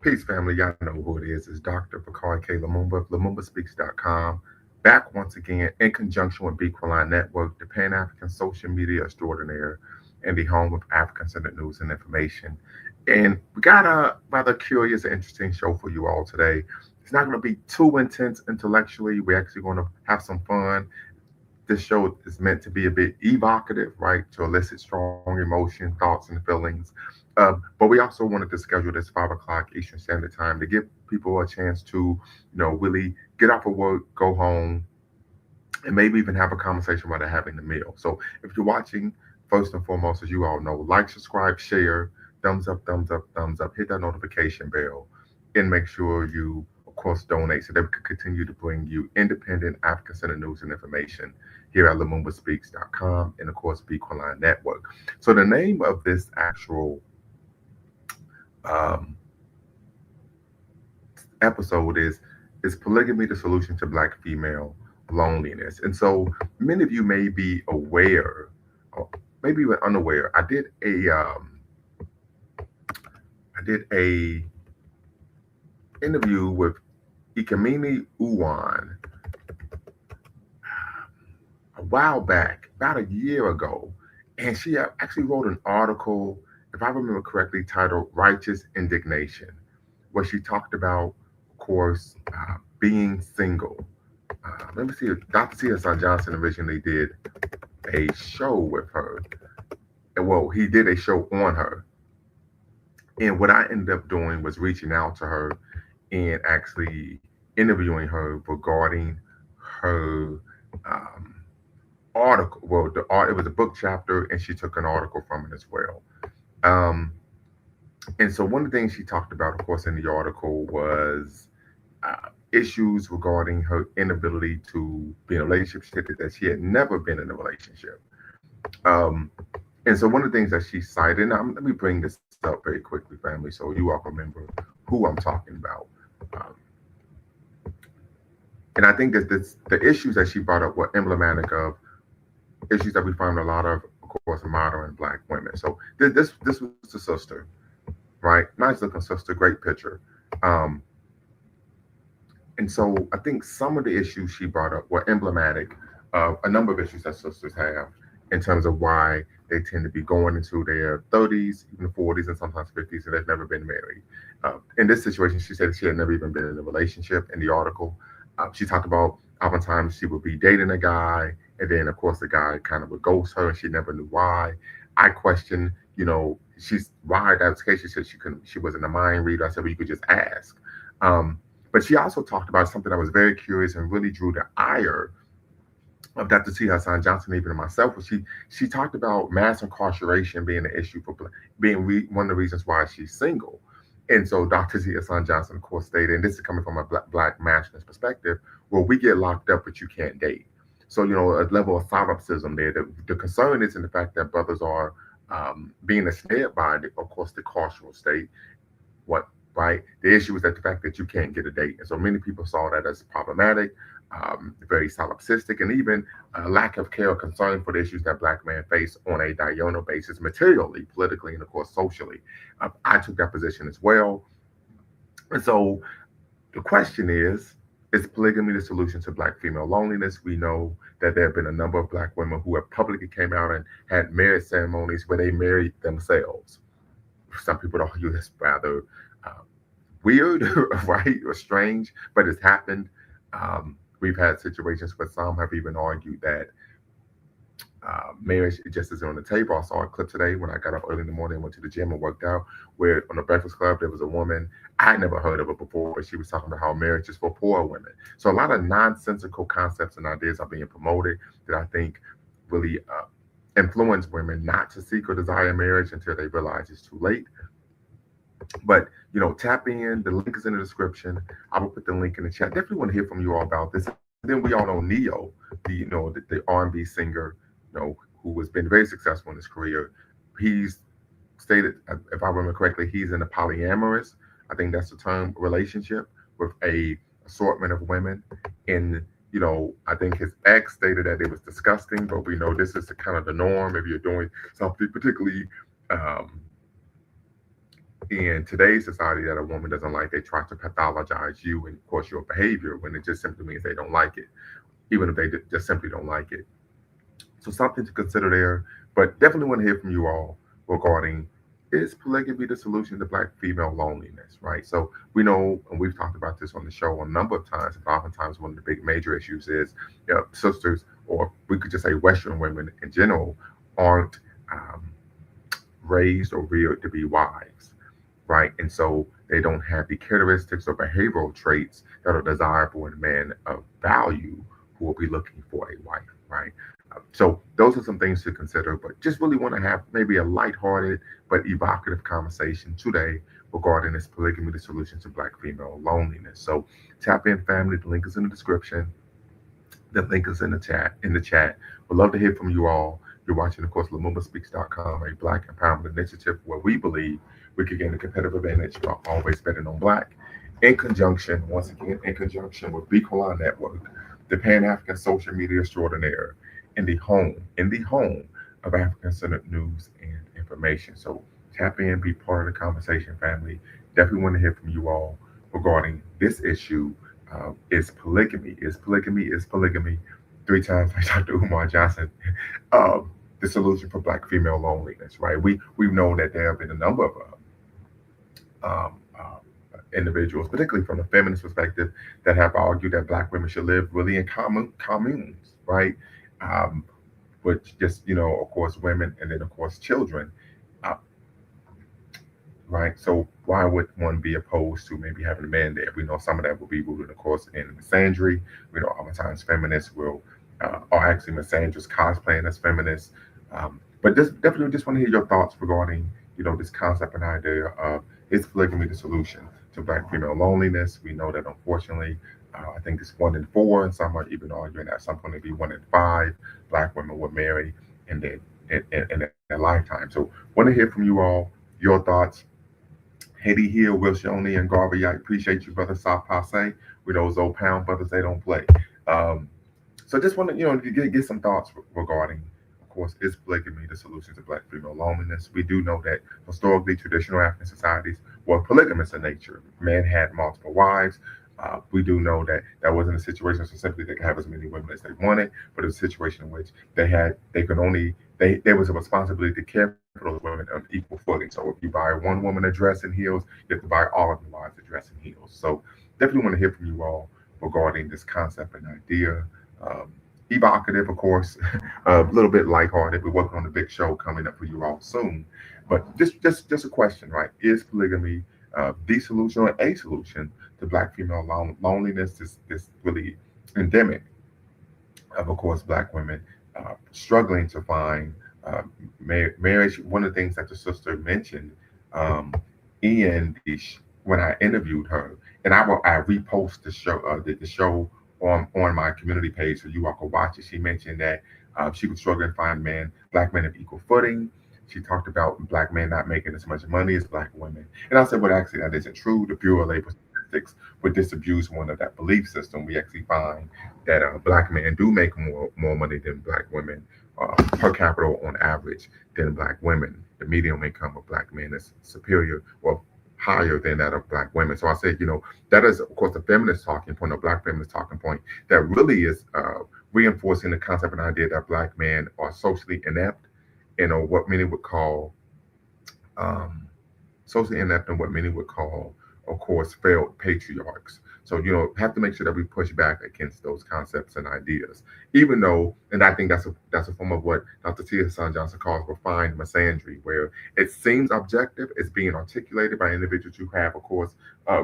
Peace, family. Y'all know who it is. It's Dr. Bakari K. Lumumba of LumumbaSpeaks.com. Back once again in conjunction with Bequaline Network, the Pan African social media extraordinaire, and the home of African centered news and information. And we got a rather curious and interesting show for you all today. It's not going to be too intense intellectually. We're actually going to have some fun. This show is meant to be a bit evocative, right? To elicit strong emotion, thoughts, and feelings. But we also wanted to schedule this 5 o'clock Eastern Standard Time to give people a chance to, really get off of work, go home, and maybe even have a conversation while they're having the meal. So if you're watching, first and foremost, as you all know, like, subscribe, share, thumbs up, thumbs up, thumbs up, hit that notification bell, and make sure you, of course, donate so that we can continue to bring you independent African Center news and information here at LumumbaSpeaks.com and, of course, Bequaline Network. So the name of this actual um, episode is polygamy the solution to black female loneliness? And so many of you may be aware, or maybe even unaware. I did a interview with Ikamini Uwan a while back, about a year ago, and she actually wrote an article, if I remember correctly, titled "Righteous Indignation," where she talked about, of course, being single. Let me see. Dr. Tia Son Johnson originally did a show with her. And well, he did a show on her. And what I ended up doing was reaching out to her and actually interviewing her regarding her um, article. Well, the art it was a book chapter, and she took an article from it as well. Um, and so one of the things she talked about, of course, in the article was issues regarding her inability to be in a relationship. She stated that she had never been in a relationship. Um, and so one of the things that she cited, and let me bring this up very quickly, family, so you all remember who I'm talking about. Um, and I think that the issues that she brought up were emblematic of issues that we find a lot of course, modern black women. So this was the sister, right? Nice looking sister, great picture. Um, And so I think some of the issues she brought up were emblematic of a number of issues that sisters have in terms of why they tend to be going into their 30s, even 40s, and sometimes 50s, and they've never been married. In this situation, she said she had never even been in a relationship. In the article, she talked about oftentimes she would be dating a guy, and then, of course, the guy kind of would ghost her, and she never knew why. I questioned, she's why that was the case. She said she wasn't a mind reader. I said, well, you could just ask. Um, but she also talked about something that was very curious and really drew the ire of Dr. T. Hassan Johnson, even myself. Was she talked about mass incarceration being an issue for one of the reasons why she's single. And so Dr. T. Hassan Johnson, of course, stated, and this is coming from a black nationalist perspective, well, we get locked up, but you can't date. So, a level of solipsism there. The concern is in the fact that brothers are being ensnared by, of course, the carceral state. What right? The issue is that the fact that you can't get a date, and so many people saw that as problematic, very solipsistic, and even a lack of care or concern for the issues that black men face on a diurnal basis, materially, politically, and of course socially. I took that position as well, and so the question is polygamy the solution to black female loneliness? We know that there have been a number of black women who have publicly came out and had marriage ceremonies where they married themselves. Some people argue that's rather uh, weird, right, or strange, but it's happened. We've had situations where some have even argued that marriage just isn't on the table. I saw a clip today when I got up early in the morning, went to the gym and worked out, where on the Breakfast Club there was a woman I had never heard of her before, but she was talking about how marriage is for poor women. So a lot of nonsensical concepts and ideas are being promoted that I think really influence women not to seek or desire marriage until they realize it's too late. But tap in. The link is in the description. I will put the link in the chat. Definitely want to hear from you all about this. And then we all know Neo, the R&B singer, who has been very successful in his career. He's stated, if I remember correctly, he's in a polyamorous, I think that's the term, relationship with a assortment of women. And I think his ex stated that it was disgusting, but we know this is the kind of the norm if you're doing something particularly um, in today's society that a woman doesn't like, they try to pathologize you and, of course, your behavior when it just simply means they don't like it, even if they just simply don't like it. So something to consider there, but definitely want to hear from you all regarding, is polygamy the solution to black female loneliness, right? So we know, and we've talked about this on the show a number of times, and oftentimes one of the big major issues is, sisters, or we could just say Western women in general, aren't um, raised or reared to be wives, right? And so they don't have the characteristics or behavioral traits that are desirable in a man of value who will be looking for a wife, right? So those are some things to consider, but just really want to have maybe a lighthearted but evocative conversation today regarding this polygamy, the solution to black female loneliness. So tap in, family. The link is in the description. The link is in the chat. We'd love to hear from you all. You're watching, of course, LaMumbaspeaks.com, a black empowerment initiative where we believe we could gain a competitive advantage by always betting on black, in conjunction, once again, in conjunction with Beacon Network, the Pan African social media extraordinaire, in the home of African centered news and information. So tap in, be part of the conversation, family. Definitely want to hear from you all regarding this issue. Is polygamy? Is polygamy? Is polygamy? Three times by Dr. Umar Johnson. Uh, the solution for Black female loneliness, right? We know that there have been a number of individuals, particularly from a feminist perspective, that have argued that Black women should live really in communes, right? Um, which just, of course, women and then, of course, children, uh, right? So why would one be opposed to maybe having a man there? We know some of that will be rooted, of course, in misandry. We know oftentimes feminists will, or actually misandrists cosplaying as feminists. But just definitely just want to hear your thoughts regarding, this concept and idea of, is polygamy the solution to Black female loneliness? We know that unfortunately, I think it's 1 in 4, and some are even arguing at some point it'd be 1 in 5 Black women would marry in their lifetime. So want to hear from you all, your thoughts. Haiti Hill, Wilshoni, and Garvey, I appreciate you, brother. South Passe. With those old pound brothers, they don't play. Um, so just want to, get some thoughts regarding, of course, is polygamy the solution to Black female loneliness? We do know that historically, traditional African societies were polygamous in nature. Men had multiple wives. We do know that that wasn't a situation so simply they could have as many women as they wanted, but it was a situation in which they could only, there was a responsibility to care for those women on equal footing. So if you buy one woman a dress and heels, you have to buy all of your wives a dress and heels. So definitely want to hear from you all regarding this concept and idea. Um, Evocative, of course, a little bit lighthearted. We're working on the big show coming up for you all soon. But just a question, right? Is polygamy the solution or a solution to Black female loneliness? This really endemic of course, Black women struggling to find marriage. One of the things that the sister mentioned um, in when I interviewed her, and I repost the show on my community page so you all can watch it. She mentioned that she was struggling to find Black men of equal footing. She talked about Black men not making as much money as Black women, and I said, well, actually, that isn't true. The Bureau of Labor Statistics would disabuse one of that belief system. We actually find that Black men do make more money than Black women per capita on average than Black women. The median income of Black men is superior or higher than that of Black women. So I said, that is, of course, the feminist talking point, a Black feminist talking point that really is reinforcing the concept and idea that Black men are socially inept, what many would call um, socially inept and what many would call, of course, failed patriarchs. So, have to make sure that we push back against those concepts and ideas, even though, and I think that's a form of what Dr. Tia Son Johnson calls refined misandry, where it seems objective, it's being articulated by individuals who have, of course,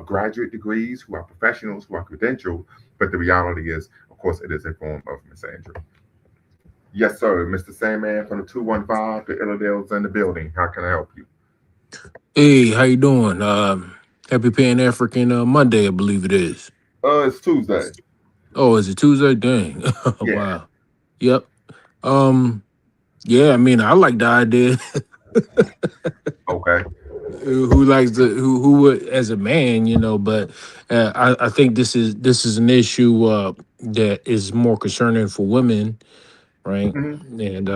graduate degrees, who are professionals, who are credentialed, but the reality is, of course, it is a form of misandry. Yes, sir, Mr. Sandman from the 215, the Illidale's in the building. How can I help you? Hey, how you doing? Happy Pan African Monday, I believe it is. It's Tuesday. Oh, is it Tuesday? Dang. Yeah. Wow. Yep. Um, yeah, I mean, I like the idea. Okay. Who likes who would as a man, but I think this is an issue that is more concerning for women, right? Mhm. And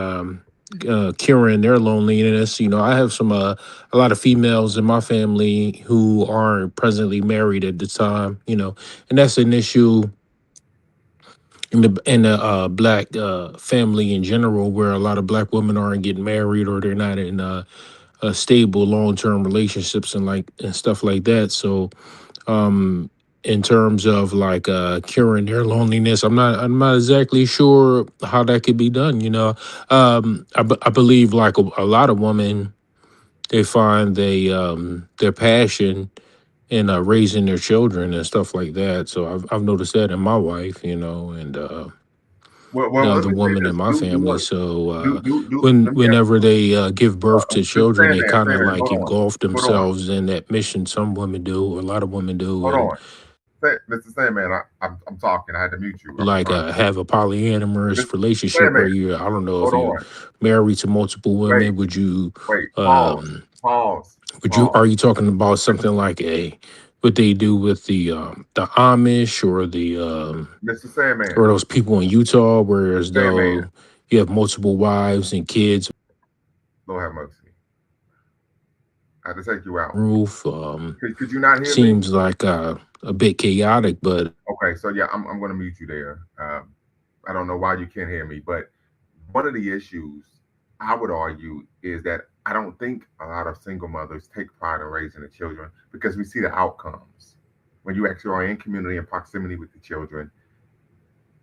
curing their loneliness. You know, I have a lot of females in my family who aren't presently married at the time. You know, and that's an issue in the black family in general, where a lot of black women aren't getting married or they're not in stable long term relationships and stuff like that. So um in terms of like curing their loneliness, I'm not exactly sure how that could be done, you know. I believe like a lot of women, they find their passion in raising their children and stuff like that. So I've noticed that in my wife, you know, and the Let other me say woman this. in my Do family. what? So Let me ask whenever they give birth to Mr. children, they Sandman, kind of Sandman, like hold on. engulf Hold on. themselves in that mission. Some women do, a lot of women do, Hold and on. Mr. Sandman, I'm talking. I had to mute you. I was like trying to say, have a polyamorous Mr. relationship Sandman, where you, I don't know, if hold you on. married to multiple Wait, women, wait. Pause. um Pause. would you, Pause. are you talking about something like a what they do with the Amish or the Mr. Sandman, or those people in Utah, whereas Sandman, though you have multiple wives and kids Lord have mercy. I had to take you out. roof. Could you not hear me? Seems like a bit chaotic, but Okay, so yeah, I'm going to mute you there. I don't know why you can't hear me, but one of the issues I would argue is that I don't think a lot of single mothers take pride in raising the children because we see the outcomes. When you actually are in community and proximity with the children,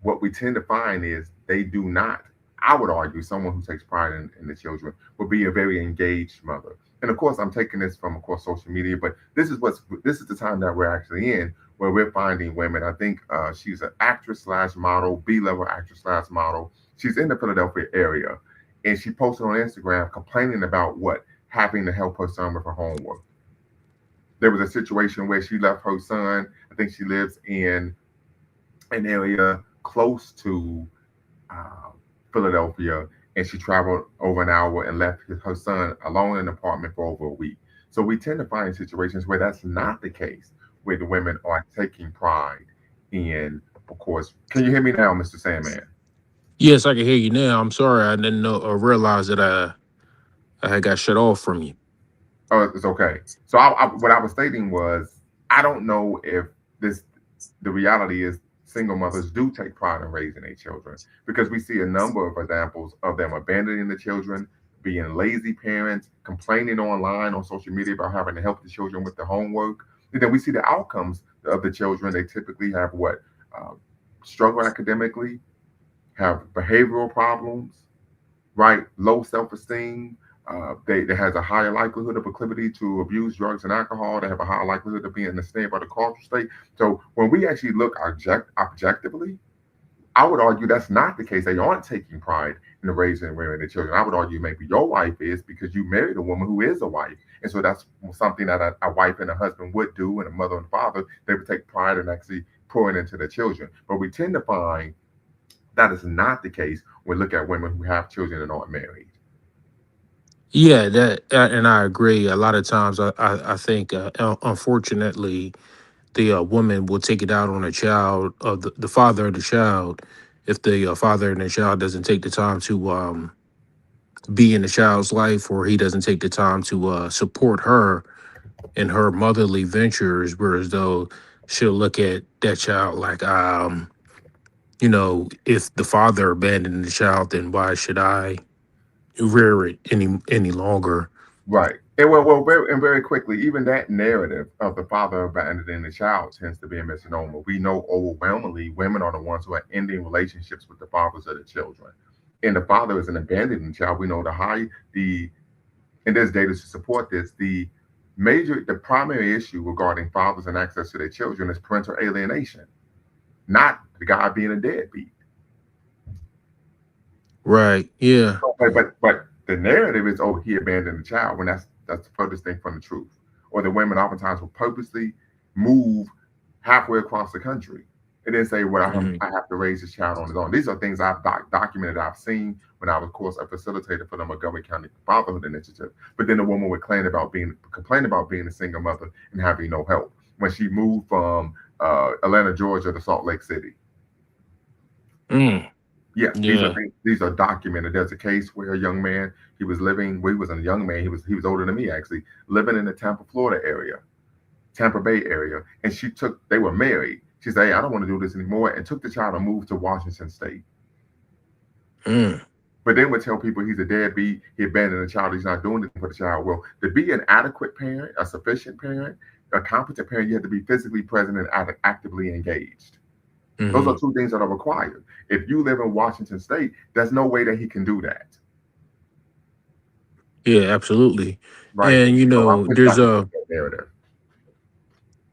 what we tend to find is they do not. I would argue someone who takes pride in the children would be a very engaged mother. And of course, I'm taking this from, of course, social media, but this is the time that we're actually in where we're finding women. I think she's an actress slash model, B-level actress slash model. She's in the Philadelphia area, and she posted on Instagram complaining about what having to help her son with her homework. There was a situation where she left her son. I think she lives in an area close to uh, Philadelphia, and she traveled over an hour and left her son alone in an apartment for over a week. So we tend to find situations where that's not the case, where the women are taking pride in, of course. Can you hear me now, Mr. Sandman? yes, I can hear you now. I'm sorry, I didn't know or realize that I had got shut off from you. Oh, it's okay. So what I was stating was, I don't know if this the reality is single mothers do take pride in raising their children because we see a number of examples of them abandoning the children, being lazy parents, complaining online on social media about having to help the children with the homework. And then we see the outcomes of the children. They typically have what uh, struggle academically, have behavioral problems, right? Low self esteem. They has a higher likelihood of proclivity to abuse drugs and alcohol. They have a higher likelihood of being ensnared by the cultural state. So when we actually look objectively, I would argue that's not the case. They aren't taking pride in the raising and rearing their children. I would argue maybe your wife is because you married a woman who is a wife. And so that's something that a wife and a husband would do, and a mother and father, they would take pride in actually pouring into their children. But we tend to find that is not the case when we look at women who have children and aren't married. Yeah, that and I agree. A lot of times, I think, unfortunately, the woman will take it out on a child, the father of the child, if the father and the child doesn't take the time to be in the child's life, or he doesn't take the time to support her in her motherly ventures, whereas though she'll look at that child like, you know, if the father abandoned the child, then why should I rear it any longer? Right. And very quickly, even that narrative of the father abandoning the child tends to be a misnomer. We know overwhelmingly women are the ones who are ending relationships with the fathers of the children. And the father is an abandoning child. We know and there's data to support this, the primary issue regarding fathers and access to their children is parental alienation, not the guy being a deadbeat. Right. Yeah. But the narrative is, oh, he abandoned the child, when that's the furthest thing from the truth. Or the women oftentimes will purposely move halfway across the country and then say, well, Mhm. I have to raise this child on his own. These are things I've documented, I've seen when I was, of course, a facilitator for the Montgomery County Fatherhood Initiative. But then the woman would complain about being a single mother and having no help when she moved from Atlanta, Georgia to Salt Lake City. Mm. Yeah, Yeah. these are documented. There's a case where a young man, he was living, well, he wasn't a young man, he was older than me actually, living in the Tampa, Florida area, Tampa Bay area, and they were married. She said, "Hey, I don't want to do this anymore," and took the child and moved to Washington State. Mm. But then would tell people he's a deadbeat, he abandoned the child, he's not doing anything for the child. Well, to be an adequate parent, a sufficient parent, a competent parent, you have to be physically present and actively engaged. Those are Hmm. two things that are required. If you live in Washington State, there's no way that he can do that, Yeah, absolutely. right? And So I push back against that narrative.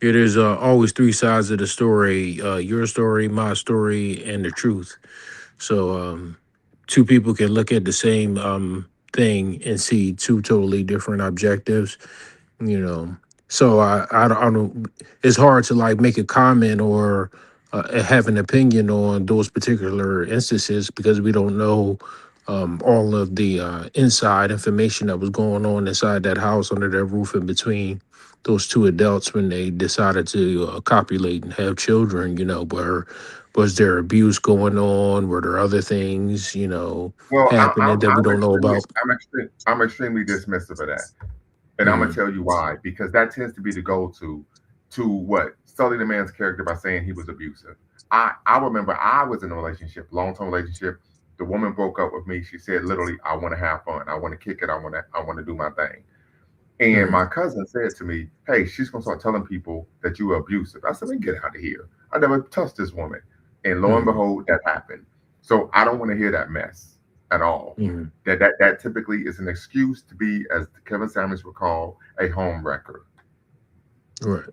there's always three sides of the story: your story, my story, and the truth. So two people can look at the same thing and see two totally different objectives. You know, so I don't. It's hard to like make a comment or have an opinion on those particular instances because we don't know all of the inside information that was going on inside that house under that roof in between those two adults when they decided to copulate and have children. Was there abuse going on? Were there other things Well, happening that we don't know about? I'm extremely dismissive of that, and I'm gonna Mm, tell you why. Because that tends to be the go-to to what sully the man's character by saying he was abusive. I remember I was in a relationship, long-term relationship. The woman broke up with me. She said literally, "I want to have fun. I want to kick it. I want to do my thing." And mm, my cousin said to me, "Hey, she's gonna start telling people that you were abusive." I said, "Man, get out of here. I never touched this woman." And lo and mm, behold, that happened. So I don't want to hear that mess at all. mm. That typically is an excuse to be, as Kevin Samuels would call, a home wrecker. Right.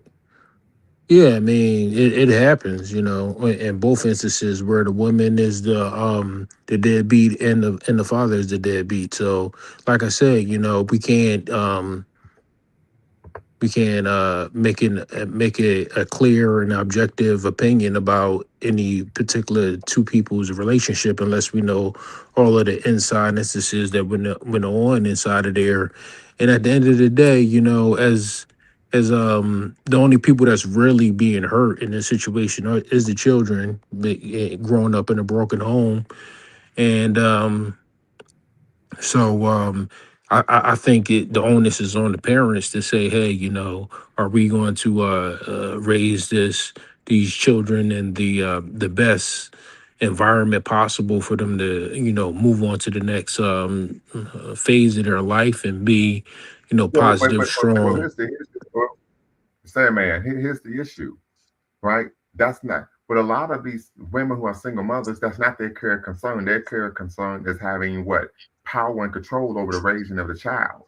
Yeah, I mean, it happens, in both instances where the woman is the deadbeat and the father is the deadbeat. So, like I said, we can make a clear and objective opinion about any particular two people's relationship unless we know all of the inside instances that went on inside of there. And at the end of the day, as the only people that's really being hurt in this situation is the children growing up in a broken home. And I think the onus is on the parents to say, hey, are we going to raise these children in the best environment possible for them to move on to the next phase of their life and be Well, but, positive, well, strong. well, Sandman, here's the issue, right? That's not, but a lot of these women who are single mothers, that's not their career concern. Their career concern is having what? Power and control over the raising of the child,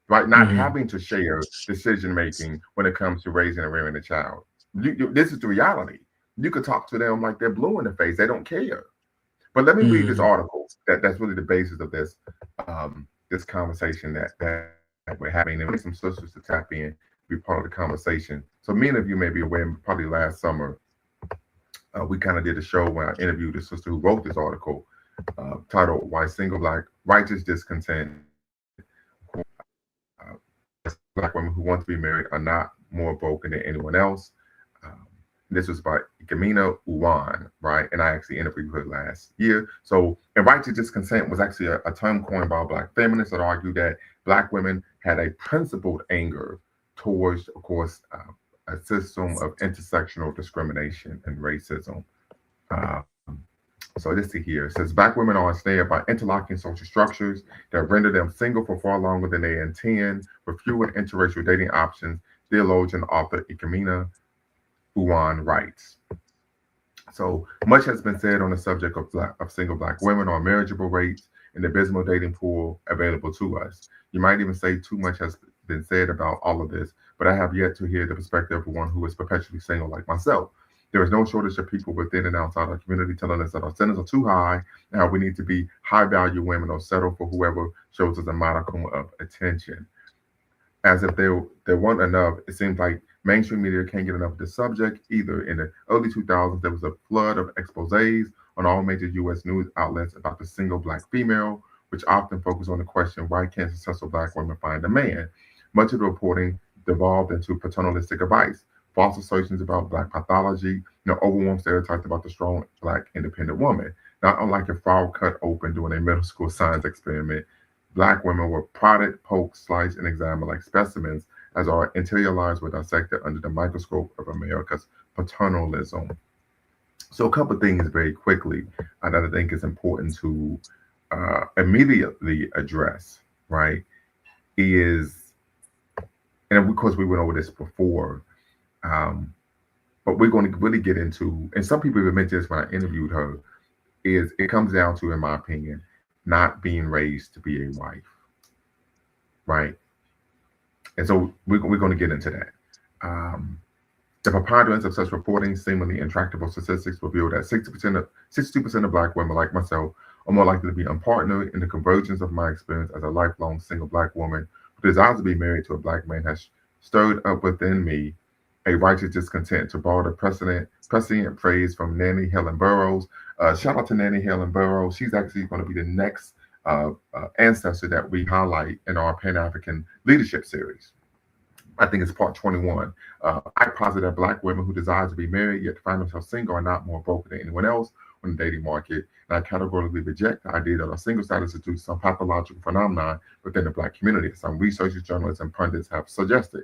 right? Not Hmm. having to share decision making when it comes to raising and rearing a child. This is the reality. You could talk to them like they're blue in the face. They don't care. But let me read this Hmm. article that's really the basis of this conversation that we're having, and we need some sisters to tap in, be part of the conversation. So many of you may be aware, probably last summer, we kind of did a show where I interviewed a sister who wrote this article titled "Why Single Black Righteous Discontent." Black women who want to be married are not more broken than anyone else. Um, this was by Gamina Uwan, right? And I actually interviewed her last year. So, and righteous discontent was actually a term coined by black feminists that argued that black women had a principled anger towards, of course, a system of intersectional discrimination and racism. Um, so this here it says black women are ensnared by interlocking social structures that render them single for far longer than they intend, with fewer interracial dating options. Theologian author Ikamina Uwan writes. So much has been said on the subject of single black women on marriageable rates and the abysmal dating pool available to us. You might even say too much has been said about all of this, but I have yet to hear the perspective of one who is perpetually single like myself. There is no shortage of people within and outside our community telling us that our standards are too high and how we need to be high value women or settle for whoever shows us a modicum of attention, as if there weren't enough. It seems like mainstream media can't get enough of this subject either. In the early 2000s, there was a flood of exposés on all major U.S. news outlets about the single black female, which often focused on the question, why can't successful black women find a man? Much of the reporting devolved into paternalistic advice, false assertions about black pathology, overwhelming stereotypes about the strong black independent woman. Not unlike a frog cut open during a middle school science experiment, black women were prodded, poked, sliced, and examined like specimens as our interior lives were dissected under the microscope of America's paternalism. So, a couple of things very quickly that I think is important to immediately address, right? Is, and of course, we went over this before, um, but we're going to really get into, and some people even mentioned this when I interviewed her, is it comes down to, in my opinion, not being raised to be a wife, right? And so we're going to get into that. Um, the preponderance of such reporting, seemingly intractable statistics reveal that 62% of Black women like myself are more likely to be unpartnered, and the convergence of my experience as a lifelong single Black woman who desires to be married to a Black man has stirred up within me a righteous discontent, to borrow the prescient phrase from Nanny Helen Burroughs. Shout out to Nanny Helen Burroughs. She's actually going to be the next ancestor that we highlight in our Pan African Leadership Series. I think it's part 21. I posit that Black women who desire to be married yet find themselves single are not more broken than anyone else on the dating market. And I categorically reject the idea that our single status is due to some pathological phenomenon within the Black community. Some researchers, journalists, and pundits have suggested.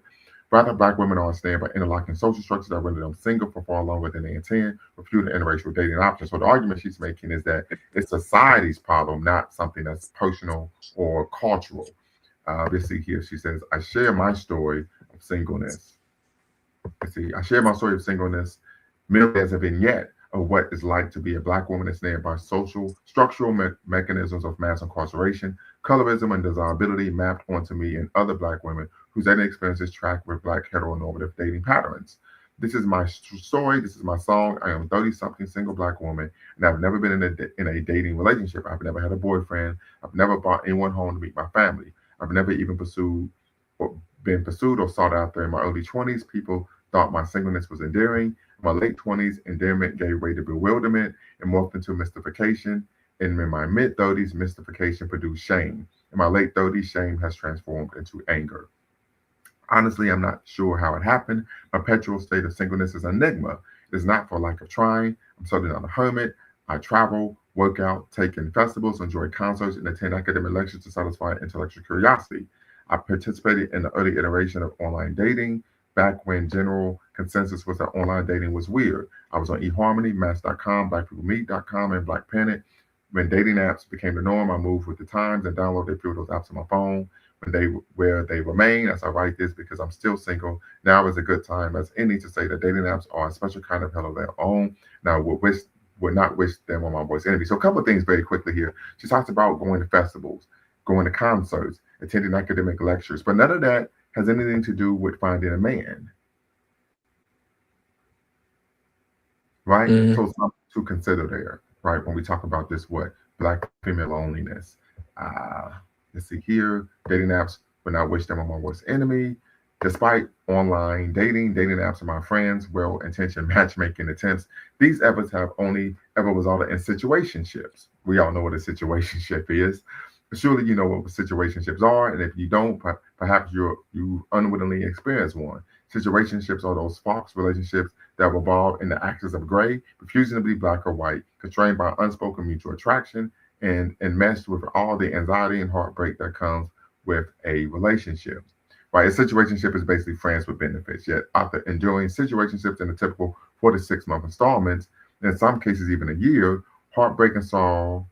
Rather, Black women are ensnared by interlocking social structures that render them single for far longer than they intend, with fewer interracial dating options. So the argument she's making is that it's society's problem, not something that's personal or cultural. Let's see here. She says, I share my story of singleness. Let's see. I share my story of singleness merely as a vignette of what it's like to be a Black woman ensnared by social, structural mechanisms of mass incarceration, colorism, and desirability mapped onto me and other Black women whose dating experiences track with Black heteronormative dating patterns. This is my story. This is my song. I am 30-something single Black woman, and I've never been in a dating relationship. I've never had a boyfriend. I've never brought anyone home to meet my family. I've never even been pursued or sought after. In my early 20s, people thought my singleness was endearing. In my late 20s, endearment gave way to bewilderment and morphed into mystification. And in my mid 30s, mystification produced shame. In my late 30s, shame has transformed into anger. Honestly, I'm not sure how it happened. My perpetual state of singleness is an enigma. It is not for lack of trying. I'm certainly not a hermit. I travel, work out, take in festivals, enjoy concerts, and attend academic lectures to satisfy intellectual curiosity. I participated in the early iteration of online dating, back when general consensus was that online dating was weird. I was on eHarmony, Match.com, BlackPeopleMeet.com, and Black Planet. When dating apps became the norm, I moved with the times and downloaded a few of those apps on my phone. Where they remain, as I write this, because I'm still single. Now is a good time as any to say that dating apps are a special kind of hell of their own. Now, would not wish them on my worst enemy. So, a couple of things very quickly here. She talks about going to festivals, going to concerts, attending academic lectures, but none of that has anything to do with finding a man, right? Mhm. So, something to consider there, right? When we talk about this, what Black female loneliness. Uh, let's see here. Dating apps would not wish them on my worst enemy. Despite online dating apps are my friends, well-intentioned matchmaking attempts, these efforts have only ever resulted in situationships. We all know what a situationship is. Surely you know what situationships are, and if you don't, perhaps you unwittingly experience one. Situationships are those false relationships that revolve in the axis of gray, refusing to be black or white, constrained by unspoken mutual attraction, and enmeshed with all the anxiety and heartbreak that comes with a relationship. Right, a situationship is basically friends with benefits. Yet, after enjoying situationships in the typical 4 to 6 month installments, in some cases even a year, heartbreak and sorrow,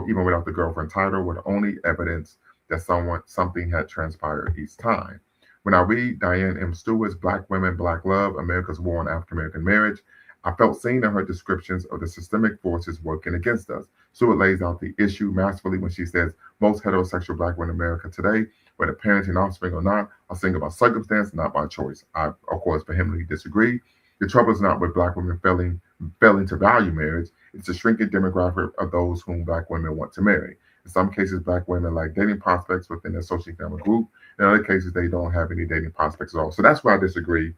even without the girlfriend title, were the only evidence that something had transpired each time. When I read Diane M. Stewart's Black Women, Black Love, America's War on African American Marriage, I felt seen in her descriptions of the systemic forces working against us. Stewart lays out the issue masterfully when she says most heterosexual Black women in America today, whether parenting offspring or not, are single by circumstance, not by choice. I, of course, vehemently disagree. The trouble is not with Black women failing to value marriage. It's the shrinking demographic of those whom Black women want to marry. In some cases, Black women lack dating prospects within their socioeconomic group. In other cases, they don't have any dating prospects at all. So that's where I disagree.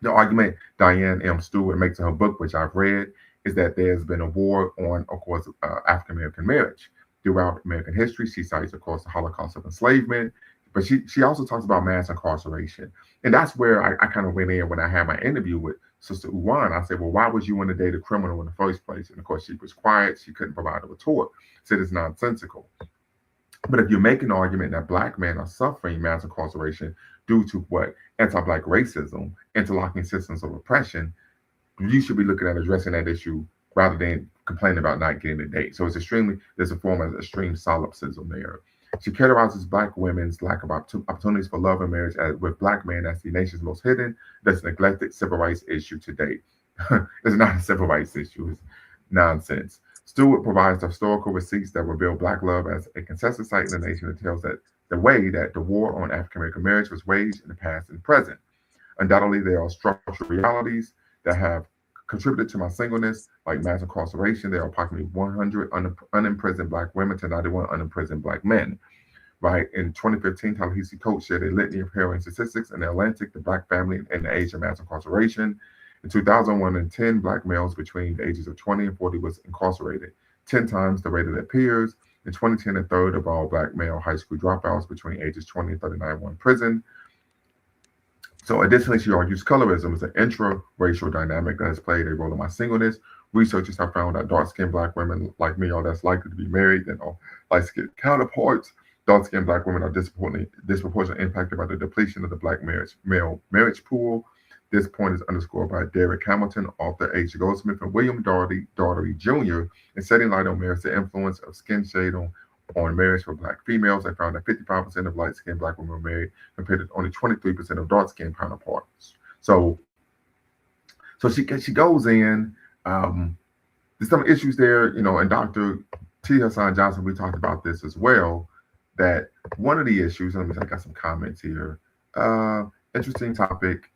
The argument Diane M. Stewart makes in her book, which I've read, is that there's been a war on, of course, African American marriage. Throughout American history, she cites, of course, the Holocaust of enslavement, But she also talks about mass incarceration. And that's where I kind of went in when I had my interview with Sister Uwan. I said, well, why would you want to date a criminal in the first place? And of course, she was quiet. She couldn't provide a retort. Said it's nonsensical. But if you make an argument that black men are suffering mass incarceration due to what? Anti-black racism, interlocking systems of oppression, you should be looking at addressing that issue rather than complaining about not getting a date. So there's a form of extreme solipsism there. She characterizes black women's lack of opportunities for love and marriage with black men as the nation's most hidden, that's neglected civil rights issue to date. It's not a civil rights issue, it's nonsense. Stewart provides the historical receipts that reveal black love as a consensus site in the nation that tells that the way that the war on African American marriage was waged in the past and present. Undoubtedly, there are structural realities that have contributed to my singleness, like mass incarceration. There are approximately 100 unimprisoned black women to 91 unimprisoned black men. Right in 2015, Ta-Nehisi Coates shared a litany of harrowing statistics in the Atlantic, the black family, and the age of mass incarceration. In 2001 and 10, black males between the ages of 20 and 40 was incarcerated, 10 times the rate of their peers. In 2010, a third of all black male high school dropouts between ages 20 and 39 were in prison. So additionally, she argues colorism is an intra-racial dynamic that has played a role in my singleness. Researchers have found that dark-skinned black women like me are less likely to be married than light-skinned counterparts. Dark-skinned black women are disproportionately impacted by the depletion of the black male marriage pool. This point is underscored by Derek Hamilton, author H. Goldsmith, and William Daugherty Jr. in setting light on marriage, the influence of skin shade on marriage for black females. They found that 55% of light-skinned black women were married compared to only 23% of dark-skinned counterparts. So she goes in. There's some issues there, and Dr. T. Hassan Johnson, we talked about this as well, that one of the issues, let me I got some comments here. Interesting topic.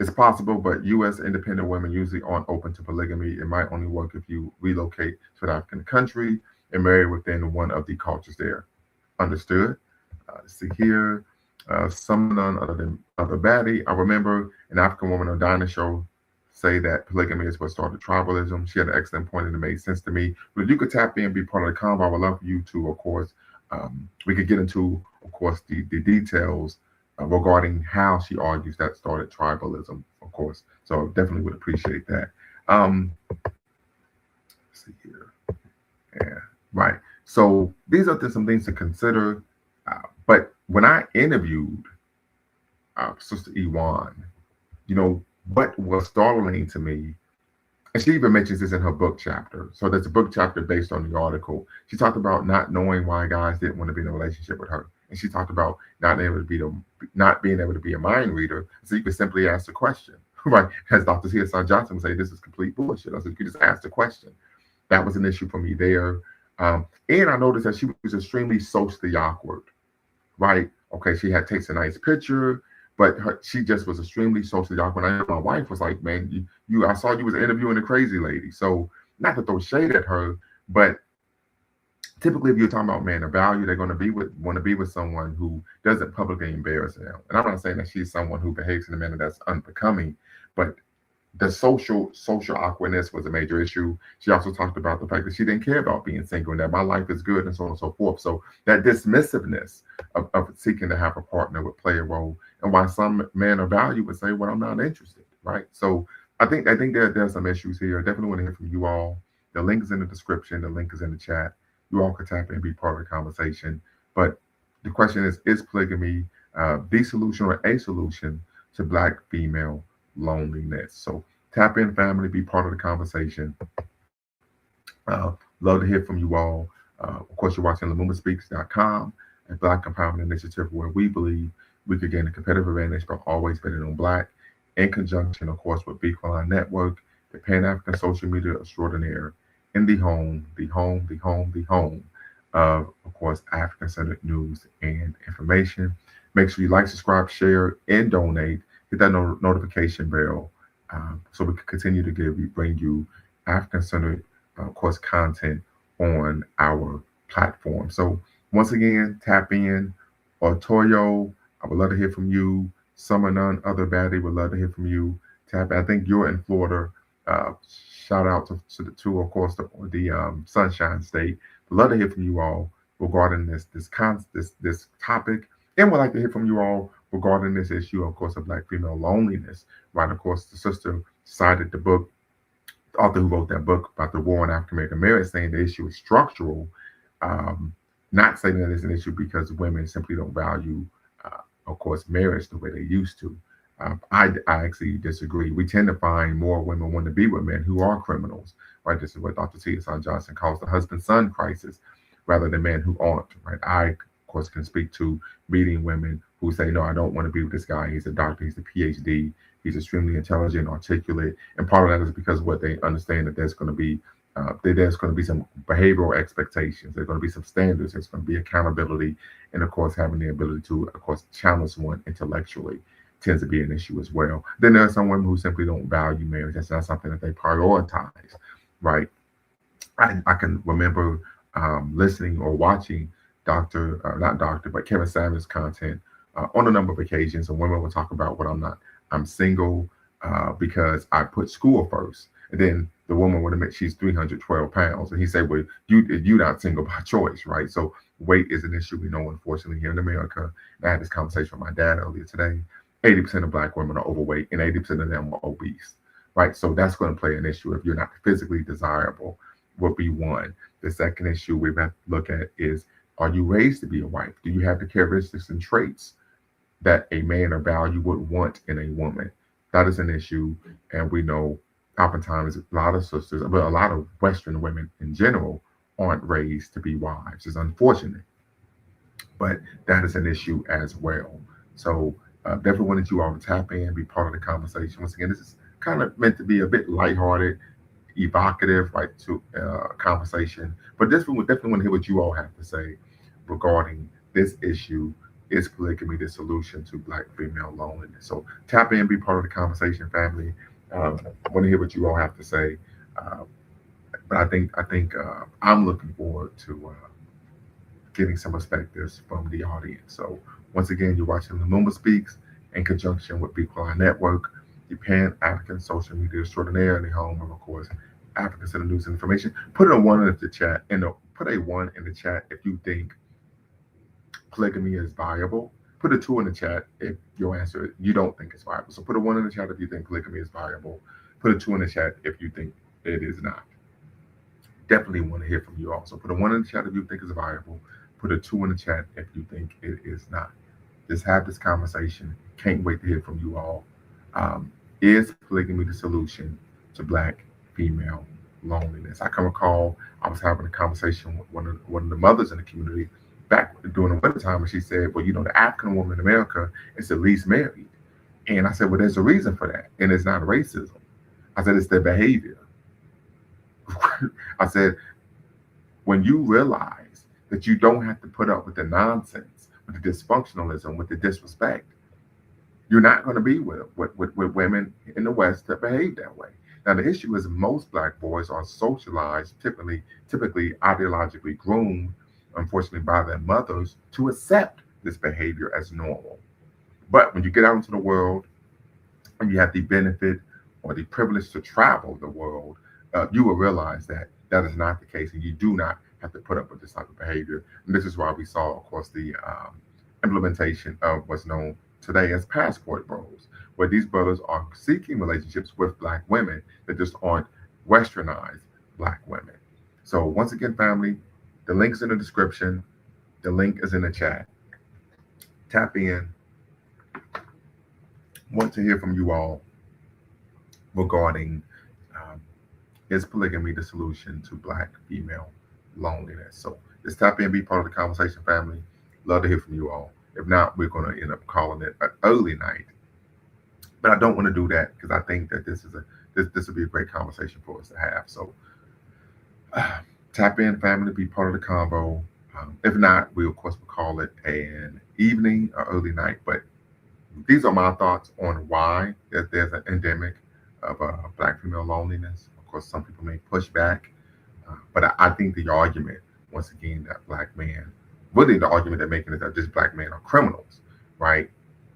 It's possible, but U.S. independent women usually aren't open to polygamy. It might only work if you relocate to an African country and marry within one of the cultures there. Understood? Let's see here. Someone other than other baddie. I remember an African woman on Dinah show say that polygamy is what started tribalism. She had an excellent point and it made sense to me. But if you could tap in and be part of the convo, I would love for you to, of course, we could get into, of course, the details regarding how she argues that started tribalism, of course. So definitely would appreciate that. Let's see here. Yeah, right. So these are some things to consider. But when I interviewed Sister Iwan, what was startling to me, and she even mentions this in her book chapter. So there's a book chapter based on the article. She talked about not knowing why guys didn't want to be in a relationship with her. And she talked about not being able to be a mind reader. So you could simply ask the question, right? As Dr. T. Hassan Johnson would say, this is complete bullshit. I said, you just ask the question. That was an issue for me there. And I noticed that she was extremely socially awkward, right? Okay, she takes a nice picture, but she just was extremely socially awkward. My wife was like, man, I saw you was interviewing a crazy lady. So not to throw shade at her, but typically if you're talking about man of value, they're going to want to be with someone who doesn't publicly embarrass them. And I'm not saying that she's someone who behaves in a manner that's unbecoming, but the social awkwardness was a major issue. She also talked about the fact that she didn't care about being single and that my life is good and so on and so forth. So that dismissiveness of seeking to have a partner would play a role, and why some men of value would say, well, I'm not interested, right? So I think there's some issues here. I definitely want to hear from you all. The link is in the description. The link is in the chat. You all could tap in and be part of the conversation. But the question is polygamy the solution or a solution to black female loneliness? So tap in, family, be part of the conversation. Love to hear from you all. Of course, you're watching LaMumbaspeaks.com, a Black Empowerment Initiative where we believe we could gain a competitive advantage by always betting on Black, in conjunction, of course, with Beacon Network, the Pan-African social media extraordinaire, in the home of course, African-centered news and information. Make sure you like, subscribe, share, and donate. Hit that notification bell so we can continue to bring you African-centered, of course, content on our platform. So once again, tap in. Toyo, I would love to hear from you. Summer None Other Baddie would love to hear from you. Tap in. I think you're in Florida. Shout out to of course, the Sunshine State. Would love to hear from you all regarding this topic. And we'd like to hear from you all regarding this issue, of course, of Black female loneliness. Right, of course, the sister cited the book, the author who wrote that book about the war on African American marriage, saying the issue is structural, um, not saying that it's an issue because women simply don't value, of course, marriage the way they used to. I actually disagree. We tend to find more women want to be with men who are criminals, right? This is what Dr. T. S. Johnson calls the husband-son crisis, rather than men who aren't, right? I, of course, can speak to meeting women who say, no, I don't want to be with this guy. He's a doctor, he's a PhD, he's extremely intelligent, articulate. And part of that is because what they understand that there's going to be some behavioral expectations. There's going to be some standards. There's going to be accountability, and of course, having the ability to, of course, challenge one intellectually tends to be an issue as well. Then there are some women who simply don't value marriage. That's not something that they prioritize, right? I can remember listening or watching not Doctor, but Kevin Samuels content on a number of occasions, and women will talk about what I'm single because I put school first. And then the woman would admit she's 312 pounds. And he said, well, you're not single by choice, right? So weight is an issue we know, unfortunately, here in America. And I had this conversation with my dad earlier today. 80% of Black women are overweight and 80% of them are obese, right? So that's going to play an issue if you're not physically desirable, would be one. The second issue we have to look at is, are you raised to be a wife? Do you have the characteristics and traits that a man or value would want in a woman? That is an issue. And we know oftentimes a lot of sisters, but a lot of Western women in general aren't raised to be wives. It's unfortunate, but that is an issue as well. So definitely wanted you all to tap in, be part of the conversation. Once again, this is kind of meant to be a bit lighthearted, evocative, right, to conversation. But this one, we definitely want to hear what you all have to say regarding this issue. Is polygamy the solution to Black female loneliness? So tap in, be part of the conversation, family. Want to hear what you all have to say. Uh, but I think I'm looking forward to getting some perspectives from the audience. So once again, you're watching Lumumba Speaks in conjunction with Bequine Network, the Pan African social media extraordinaire, and the home of course, African Center News and Information. Put a one in the chat, and put a one in the chat if you think polygamy is viable. Put a two in the chat if your answer you don't think it's viable. So put a one in the chat if you think polygamy is viable. Put a two in the chat if you think it is not. Definitely want to hear from you all. So put a one in the chat if you think it's viable. Put a two in the chat if you think it is not. Just have this conversation. Can't wait to hear from you all. Is polygamy the solution to Black female loneliness? I can recall I was having a conversation with one of the mothers in the community back during the wintertime, and she said, well, the African woman in America is the least married. And I said, well, there's a reason for that. And it's not racism. I said, it's their behavior. I said, when you realize that you don't have to put up with the nonsense, with the dysfunctionalism, with the disrespect, you're not going to be with women in the West that behave that way. Now, the issue is most Black boys are socialized, typically ideologically groomed, unfortunately, by their mothers to accept this behavior as normal. But when you get out into the world and you have the benefit or the privilege to travel the world, you will realize that that is not the case, and you do not have to put up with this type of behavior. And this is why we saw, of course, the implementation of what's known today as passport bros, where these brothers are seeking relationships with Black women that just aren't westernized Black women. So once again, family, the link is in the description. The link is in the chat. Tap in. Want to hear from you all regarding is polygamy the solution to Black female loneliness? So just tap in, be part of the conversation, family. Love to hear from you all. If not, we're going to end up calling it an early night. But I don't want to do that because I think that this will be a great conversation for us to have. So tap in, family, be part of the convo. If not, we of course will call it an evening or early night. But these are my thoughts on why there's an endemic of Black female loneliness. Of course, some people may push back, but I think the argument, once again, that Black men, really the argument they're making is that just Black men are criminals, right,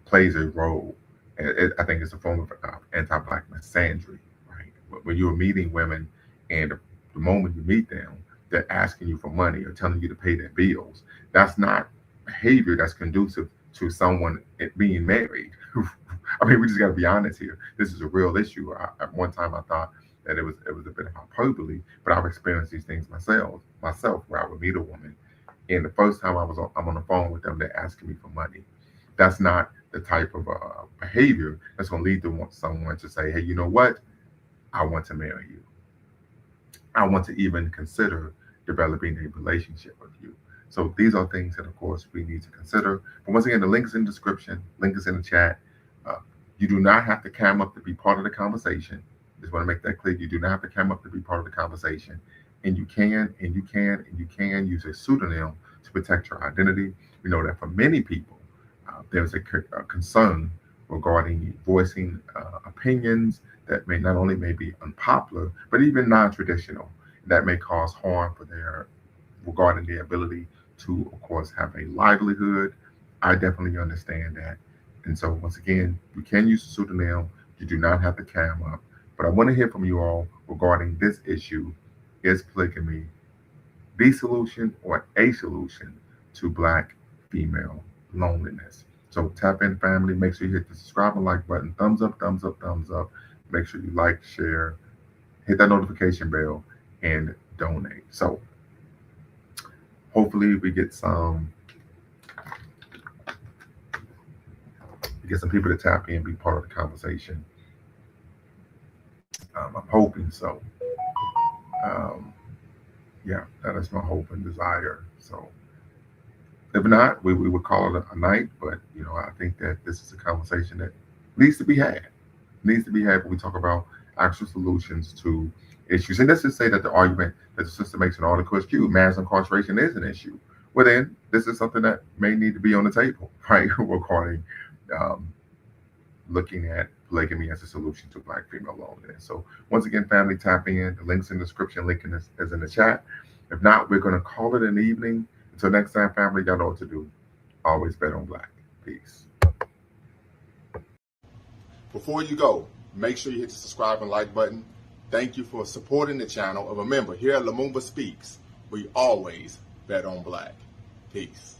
plays a role. And I think it's a form of anti-Black misandry, right? When you're meeting women and the moment you meet them, they're asking you for money or telling you to pay their bills. That's not behavior that's conducive to someone being married. I mean, we just got to be honest here. This is a real issue. At one time, I thought that it was a bit of hyperbole, but I've experienced these things myself, where I would meet a woman, and the first time I'm on the phone with them, they're asking me for money. That's not the type of behavior that's going to lead to someone to say, hey, you know what? I want to marry you. I want to even consider developing a relationship with you. So these are things that, of course, we need to consider. But once again, the link is in the description, link is in the chat. You do not have to cam up to be part of the conversation. Just want to make that clear. You do not have to cam up to be part of the conversation. And you can use a pseudonym to protect your identity. We know that for many people, there's a concern regarding voicing opinions that may not only may be unpopular, but even non-traditional. That may cause harm regarding their ability to, of course, have a livelihood. I definitely understand that. And so once again, you can use a pseudonym. You do not have to cam up. But I want to hear from you all regarding this issue. Is polygamy the solution or a solution to Black female loneliness? So tap in, family. Make sure you hit the subscribe and like button. Thumbs up, thumbs up, thumbs up. Make sure you like, share, hit that notification bell, and donate. So hopefully we get some people to tap in, be part of the conversation. I'm hoping so. Yeah, that is my hope and desire. So if not, we would call it a night. But I think that this is a conversation that needs to be had. When we talk about actual solutions to issues. And let's just say that the argument that the sister makes in the article is cute. Mass incarceration is an issue. Well, then this is something that may need to be on the table, right? Regarding looking at polygamy as a solution to Black female loneliness. So once again, family, tap in. The link's in the description. Link is in the chat. If not, we're going to call it an evening. Until next time, family, y'all know what to do. Always bet on Black. Peace. Before you go, make sure you hit the subscribe and like button. Thank you for supporting the channel. And remember, here at Lumumba Speaks, we always bet on Black. Peace.